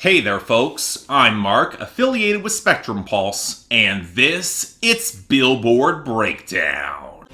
Hey there folks, I'm Mark, affiliated with Spectrum Pulse, and it's Billboard Breakdown.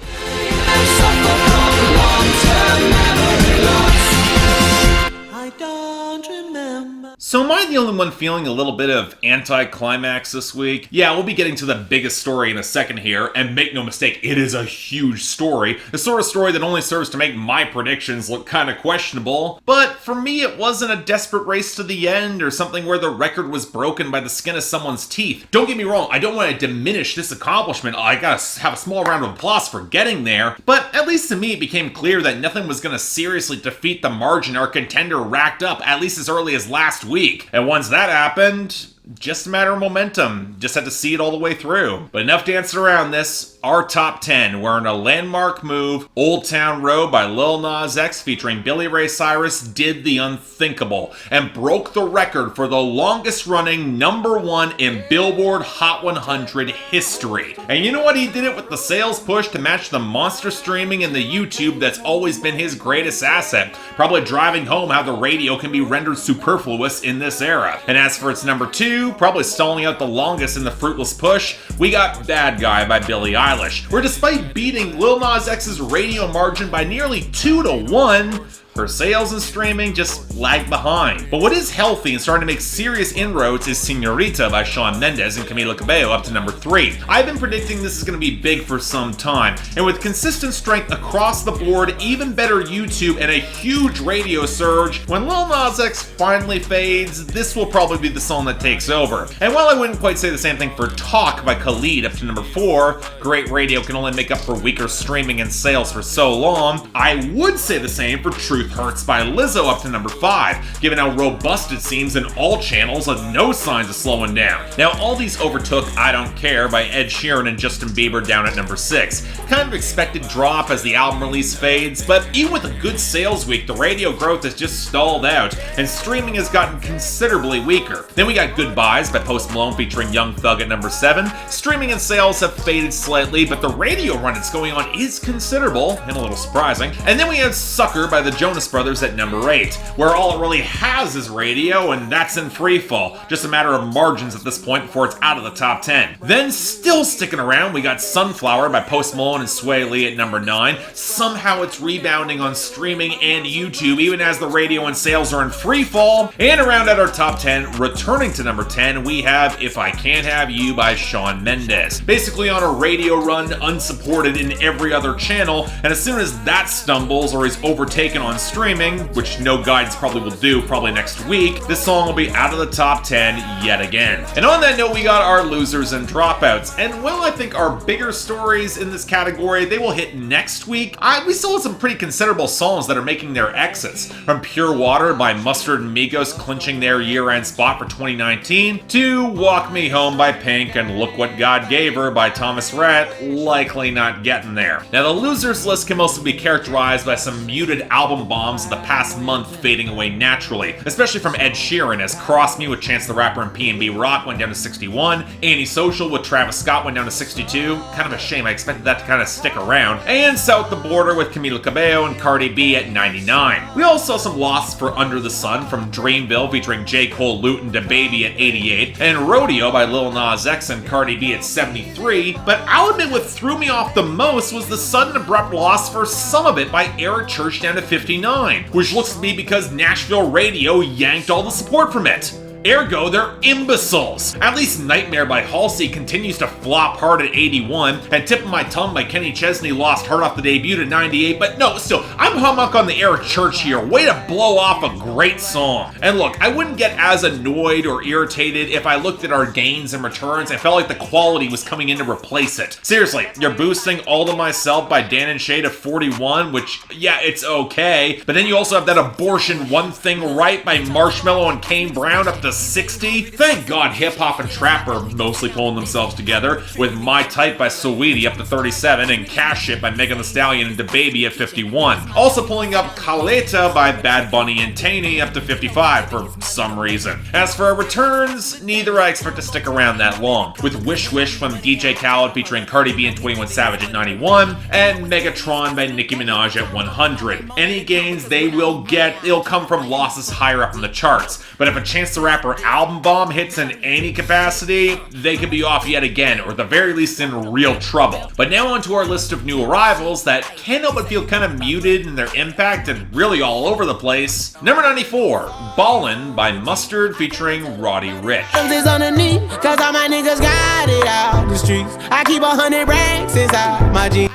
I don't remember. So am I the only one feeling a little bit of anticlimax this week? Yeah, we'll be getting to the biggest story in a second here, and make no mistake, it is a huge story. The sort of story that only serves to make my predictions look kind of questionable. But for me, it wasn't a desperate race to the end, or something where the record was broken by the skin of someone's teeth. Don't get me wrong, I don't want to diminish this accomplishment. I gotta have a small round of applause for getting there. But at least to me, it became clear that nothing was gonna seriously defeat the margin our contender racked up, at least as early as last week. And once that happened, just a matter of momentum. Just had to see it all the way through. But enough dancing around this. Our top 10 were in a landmark move. Old Town Road by Lil Nas X featuring Billy Ray Cyrus did the unthinkable and broke the record for the longest running #1 in Billboard Hot 100 history. And you know what? He did it with the sales push to match the monster streaming and the YouTube that's always been his greatest asset. Probably driving home how the radio can be rendered superfluous in this era. And as for its number 2, probably stalling out the longest in the fruitless push, we got Bad Guy by Billie Eilish, where despite beating Lil Nas X's radio margin by nearly 2-1, her sales and streaming just lagged behind. But what is healthy and starting to make serious inroads is Señorita by Shawn Mendes and Camila Cabello up to number 3. I've been predicting this is going to be big for some time, and with consistent strength across the board, even better YouTube, and a huge radio surge, when Lil Nas X finally fades, this will probably be the song that takes over. And while I wouldn't quite say the same thing for Talk by Khalid up to number 4, great radio can only make up for weaker streaming and sales for so long, I would say the same for Truth Hurts by Lizzo up to number 5, given how robust it seems in all channels and no signs of slowing down. Now, all these overtook I Don't Care by Ed Sheeran and Justin Bieber down at number 6. Kind of expected drop as the album release fades, but even with a good sales week, the radio growth has just stalled out, and streaming has gotten considerably weaker. Then we got Goodbyes by Post Malone featuring Young Thug at number 7. Streaming and sales have faded slightly, but the radio run it's going on is considerable, and a little surprising. And then we had Sucker by the Jonas Brothers at number 8, where all it really has is radio, and that's in freefall. Just a matter of margins at this point before it's out of the top 10. Then, still sticking around, we got Sunflower by Post Malone and Sway Lee at number 9. Somehow it's rebounding on streaming and YouTube, even as the radio and sales are in freefall. And around at our top 10, returning to number 10, we have If I Can't Have You by Shawn Mendes. Basically on a radio run, unsupported in every other channel, and as soon as that stumbles or is overtaken on streaming, which no guidance probably will do probably next week, this song will be out of the top 10 yet again. And on that note, we got our losers and dropouts. And while I think our bigger stories in this category, they will hit next week, we still have some pretty considerable songs that are making their exits. From Pure Water by Mustard and Migos clinching their year-end spot for 2019, to Walk Me Home by Pink and Look What God Gave Her by Thomas Rhett, likely not getting there. Now the losers list can also be characterized by some muted album bombs of the past month fading away naturally, especially from Ed Sheeran, as Cross Me with Chance the Rapper and P&B Rock went down to 61, Antisocial with Travis Scott went down to 62, kind of a shame, I expected that to kind of stick around, and South the Border with Camila Cabello and Cardi B at 99. We also saw some losses for Under the Sun from Dreamville featuring J. Cole, Lute, and DaBaby at 88, and Rodeo by Lil Nas X and Cardi B at 73, but I'll admit what threw me off the most was the sudden abrupt loss for Some of It by Eric Church down to 59, which looks to be because Nashville radio yanked all the support from it. Ergo, they're imbeciles. At least Nightmare by Halsey continues to flop hard at 81, and Tip of My Tongue by Kenny Chesney lost hard off the debut to 98, but no, still, I'm hummuck on the Eric Church here. Way to blow off a great song. And look, I wouldn't get as annoyed or irritated if I looked at our gains and returns and felt like the quality was coming in to replace it. Seriously, you're boosting All to Myself by Dan and Shay to 41, which, yeah, it's okay, but then you also have that abortion One Thing Right by Marshmello and Kane Brown up to 60. Thank God hip hop and trap are mostly pulling themselves together, with My Type by Saweetie up to 37 and Cash It by Megan Thee Stallion and DaBaby at 51. Also pulling up Caleta by Bad Bunny and Taney up to 55 for some reason. As for our returns, neither I expect to stick around that long, with Wish Wish from DJ Khaled featuring Cardi B and 21 Savage at 91 and Megatron by Nicki Minaj at 100. Any gains they will get, it'll come from losses higher up in the charts, but if a Chance the Rapper rapper album bomb hits in any capacity, they could be off yet again, or at the very least in real trouble. But now onto our list of new arrivals that can't help but feel kind of muted in their impact and really all over the place. Number 94, Ballin by Mustard featuring Roddy Ricch.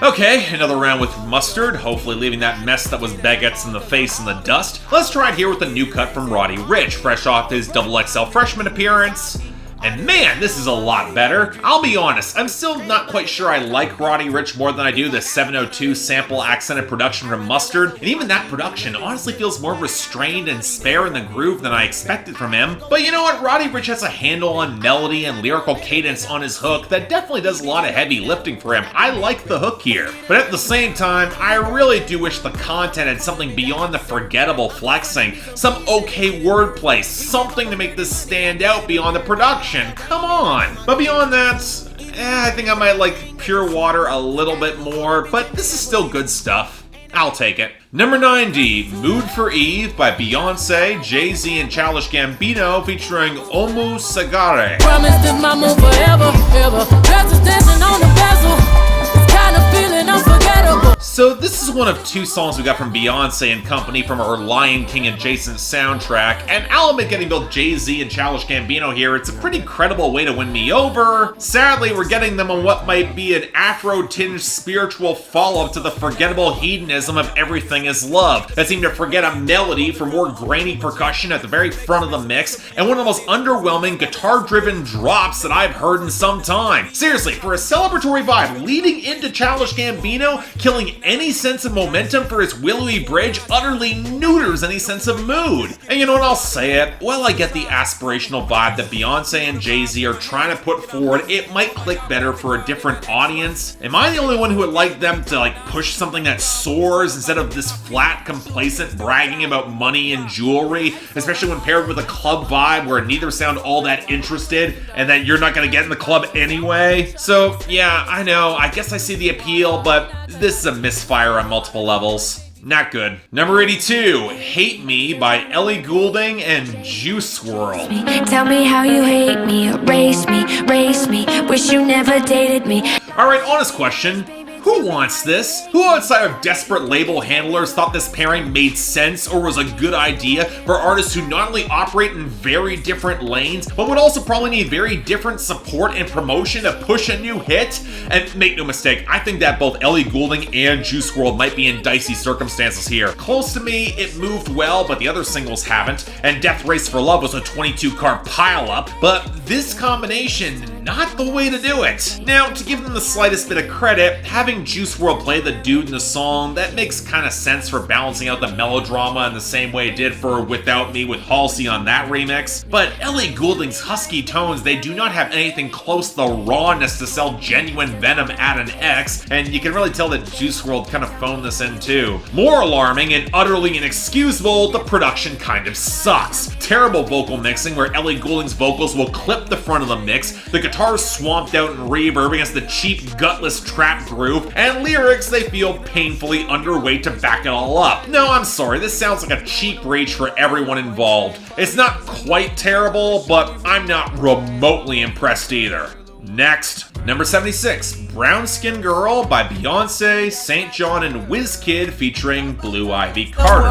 Okay, another round with Mustard, hopefully leaving that mess that was baguettes in the face in the dust. Let's try it here with a new cut from Roddy Ricch, fresh off his XXL freshman appearance. And man, this is a lot better. I'll be honest, I'm still not quite sure I like Roddy Ricch more than I do the 702 sample accented production from Mustard, and even that production honestly feels more restrained and spare in the groove than I expected from him. But you know what, Roddy Ricch has a handle on melody and lyrical cadence on his hook that definitely does a lot of heavy lifting for him. I like the hook here. But at the same time, I really do wish the content had something beyond the forgettable flexing, some okay wordplay, something to make this stand out beyond the production. Come on! But beyond that, I think I might like Pure Water a little bit more, but this is still good stuff. I'll take it. Number 90, Mood for Eve by Beyoncé, Jay-Z, and Childish Gambino featuring Oumou Sangare. Promise this my move forever, ever. Just dancing on the bezel. It's kind of feeling unforgettable. So this is one of two songs we got from Beyoncé and company from her Lion King adjacent soundtrack, and I'll admit getting both Jay-Z and Childish Gambino here, it's a pretty credible way to win me over. Sadly, we're getting them on what might be an Afro-tinged spiritual follow-up to the forgettable hedonism of Everything Is Love, that seemed to forget a melody for more grainy percussion at the very front of the mix, and one of the most underwhelming guitar-driven drops that I've heard in some time. Seriously, for a celebratory vibe leading into Childish Gambino, killing any sense of momentum for his willowy bridge utterly neuters any sense of mood. And you know what, I'll say it, while I get the aspirational vibe that Beyoncé and Jay-Z are trying to put forward, it might click better for a different audience. Am I the only one who would like them to push something that soars instead of this flat, complacent bragging about money and jewelry, especially when paired with a club vibe where neither sound all that interested and that you're not gonna get in the club anyway? So yeah, I know, I guess I see the appeal, but this is a misfire on multiple levels. Not good. Number 82, Hate Me by Ellie Goulding and Juice WRLD. Tell me how you hate me, erase me, race me, wish you never dated me. Alright, honest question. Who wants this? Who outside of desperate label handlers thought this pairing made sense or was a good idea for artists who not only operate in very different lanes, but would also probably need very different support and promotion to push a new hit? And make no mistake, I think that both Ellie Goulding and Juice WRLD might be in dicey circumstances here. Close to Me, it moved well, but the other singles haven't, and Death Race for Love was a 22-car pileup, but this combination, not the way to do it. Now, to give them the slightest bit of credit, having Juice WRLD play the dude in the song, that makes kind of sense for balancing out the melodrama in the same way it did for Without Me with Halsey on that remix. But Ellie Goulding's husky tones, they do not have anything close to the rawness to sell genuine venom at an X, and you can really tell that Juice WRLD kind of phoned this in too. More alarming and utterly inexcusable, the production kind of sucks. Terrible vocal mixing where Ellie Goulding's vocals will clip the front of the mix, the guitar's swamped out in reverb against the cheap, gutless trap groove, and lyrics they feel painfully underweight to back it all up. No, I'm sorry, this sounds like a cheap reach for everyone involved. It's not quite terrible, but I'm not remotely impressed either. Next, number 76, Brown Skin Girl by Beyoncé, St. John, and Wizkid featuring Blue Ivy Carter.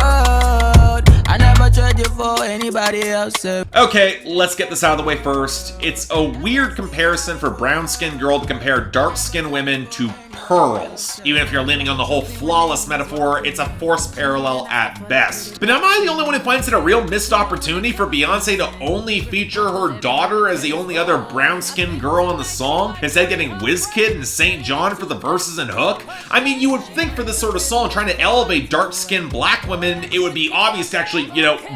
I never tried you for anybody else. Okay, let's get this out of the way first. It's a weird comparison for Brown Skin Girl to compare dark-skinned women to pearls. Even if you're leaning on the whole flawless metaphor, it's a forced parallel at best. But am I the only one who finds it a real missed opportunity for Beyoncé to only feature her daughter as the only other brown-skinned girl in the song, instead getting Wizkid and St. John for the verses and hook? I mean, you would think for this sort of song, trying to elevate dark-skinned black women, it would be obvious to actually,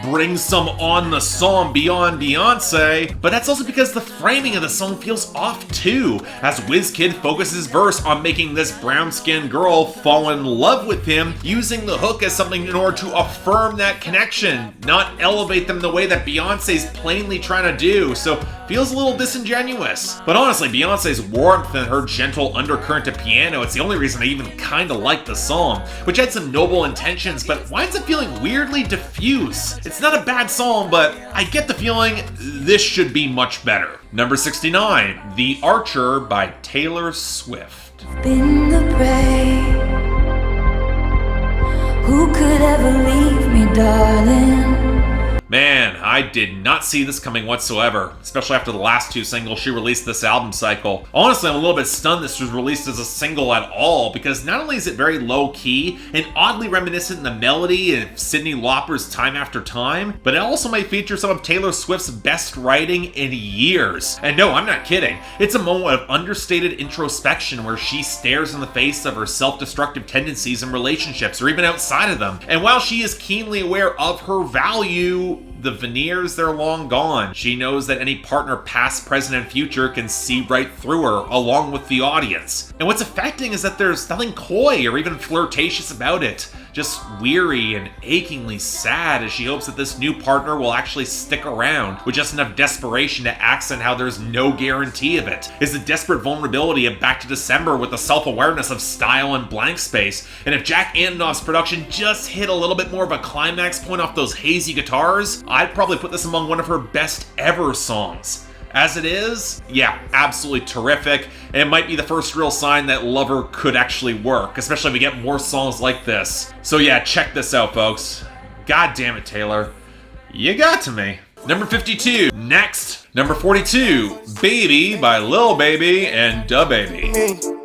bring some on the song beyond Beyoncé, but that's also because the framing of the song feels off too, as Wizkid focuses his verse on making this brown-skinned girl fall in love with him, using the hook as something in order to affirm that connection, not elevate them the way that Beyoncé's plainly trying to do. So feels a little disingenuous. But honestly, Beyonce's warmth and her gentle undercurrent to piano, it's the only reason I even kinda like the song, which had some noble intentions, but winds up feeling weirdly diffuse. It's not a bad song, but I get the feeling this should be much better. Number 69, The Archer by Taylor Swift. Been the prey. Who could ever leave me, darling? Man, I did not see this coming whatsoever, especially after the last two singles she released this album cycle. Honestly, I'm a little bit stunned this was released as a single at all, because not only is it very low-key and oddly reminiscent in the melody of Cyndi Lauper's Time After Time, but it also might feature some of Taylor Swift's best writing in years. And no, I'm not kidding. It's a moment of understated introspection where she stares in the face of her self-destructive tendencies in relationships, or even outside of them. And while she is keenly aware of her value, the veneers, they're long gone. She knows that any partner, past, present, and future, can see right through her, along with the audience. And what's affecting is that there's nothing coy or even flirtatious about it. Just weary and achingly sad as she hopes that this new partner will actually stick around, with just enough desperation to accent how there's no guarantee of it. It's the desperate vulnerability of Back to December with the self-awareness of Style and Blank Space. And if Jack Antonoff's production just hit a little bit more of a climax point off those hazy guitars, I'd probably put this among one of her best ever songs. As it is, yeah, absolutely terrific, and it might be the first real sign that Lover could actually work, especially if we get more songs like this. So yeah, check this out, folks. God damn it, Taylor. You got to me. Number 52. Next, number 42, Baby by Lil Baby and DaBaby.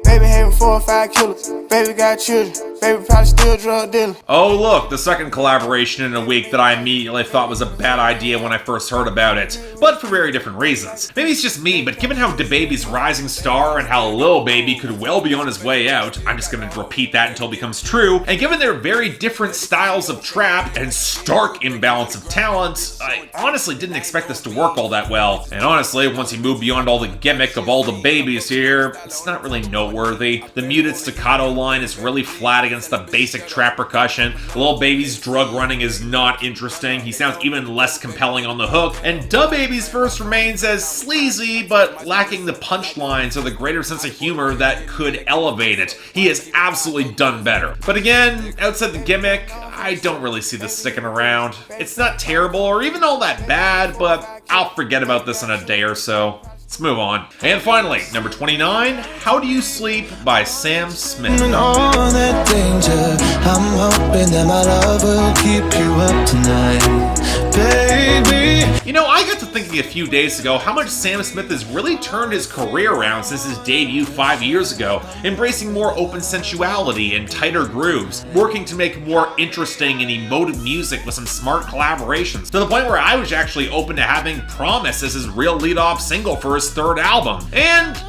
Baby having 4 or 5 killers. Baby got children. Baby probably still drug dealer. Oh look, the second collaboration in a week that I immediately thought was a bad idea when I first heard about it, but for very different reasons. Maybe it's just me, but given how DaBaby's rising star and how Lil Baby could well be on his way out, I'm just gonna repeat that until it becomes true, and given their very different styles of trap and stark imbalance of talent, I honestly didn't expect this to work all that well. And honestly, once you move beyond all the gimmick of all the babies here, it's not really noteworthy. The muted staccato line is really flat against the basic trap percussion. Lil Baby's drug running is not interesting. He sounds even less compelling on the hook. And DaBaby's verse remains as sleazy, but lacking the punchlines or the greater sense of humor that could elevate it. He has absolutely done better. But again, outside the gimmick, I don't really see this sticking around. It's not terrible or even all that bad, but I'll forget about this in a day or so. Let's move on. And finally, number 29, How Do You Sleep by Sam Smith. In all that danger, I'm hoping that my love will keep you up tonight, baby. You know, I got to thinking a few days ago how much Sam Smith has really turned his career around since his debut 5 years ago, embracing more open sensuality and tighter grooves, working to make more interesting and emotive music with some smart collaborations, to the point where I was actually open to having Promise as his real lead-off single for his third album. And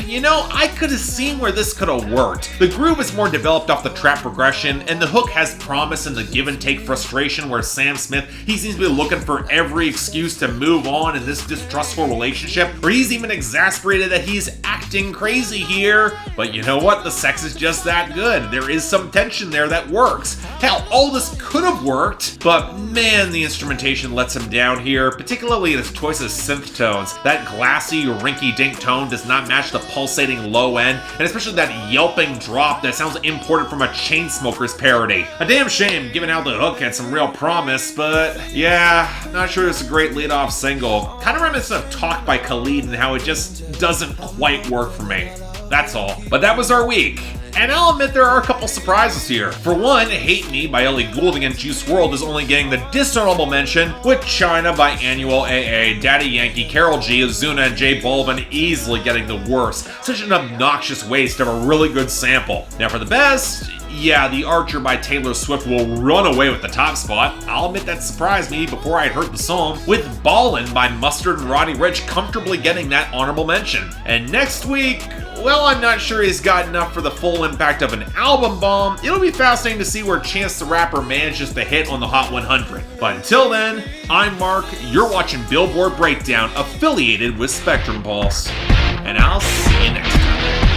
you know, I could have seen where this could have worked. The groove is more developed off the trap progression, and the hook has promise and the give and take frustration where Sam Smith, he seems to be looking for every excuse to move on in this distrustful relationship, or he's even exasperated that he's acting crazy here. But you know what? The sex is just that good. There is some tension there that works. Hell, all this could have worked, but man, the instrumentation lets him down here, particularly in his choice of synth tones. That glassy, rinky-dink tone does not match the pulsating low end, and especially that yelping drop that sounds imported from a Chainsmokers parody. A damn shame, given how the hook had some real promise, but yeah, not sure it's a great lead-off single. Kind of reminiscent of Talk by Khalid and how it just doesn't quite work for me. That's all. But that was our week. And I'll admit there are a couple surprises here. For one, Hate Me by Ellie Goulding and Juice WRLD is only getting the dishonourable mention, with China by Annual AA, Daddy Yankee, Karol G, Ozuna, and J Balvin easily getting the worst. Such an obnoxious waste of a really good sample. Now for the best, yeah, The Archer by Taylor Swift will run away with the top spot. I'll admit that surprised me before I'd heard the song, with Ballin by Mustard and Roddy Ricch comfortably getting that honorable mention. And next week, well, I'm not sure he's got enough for the full impact of an album bomb. It'll be fascinating to see where Chance the Rapper manages to hit on the Hot 100. But until then, I'm Mark, you're watching Billboard Breakdown, affiliated with Spectrum Pulse. And I'll see you next time.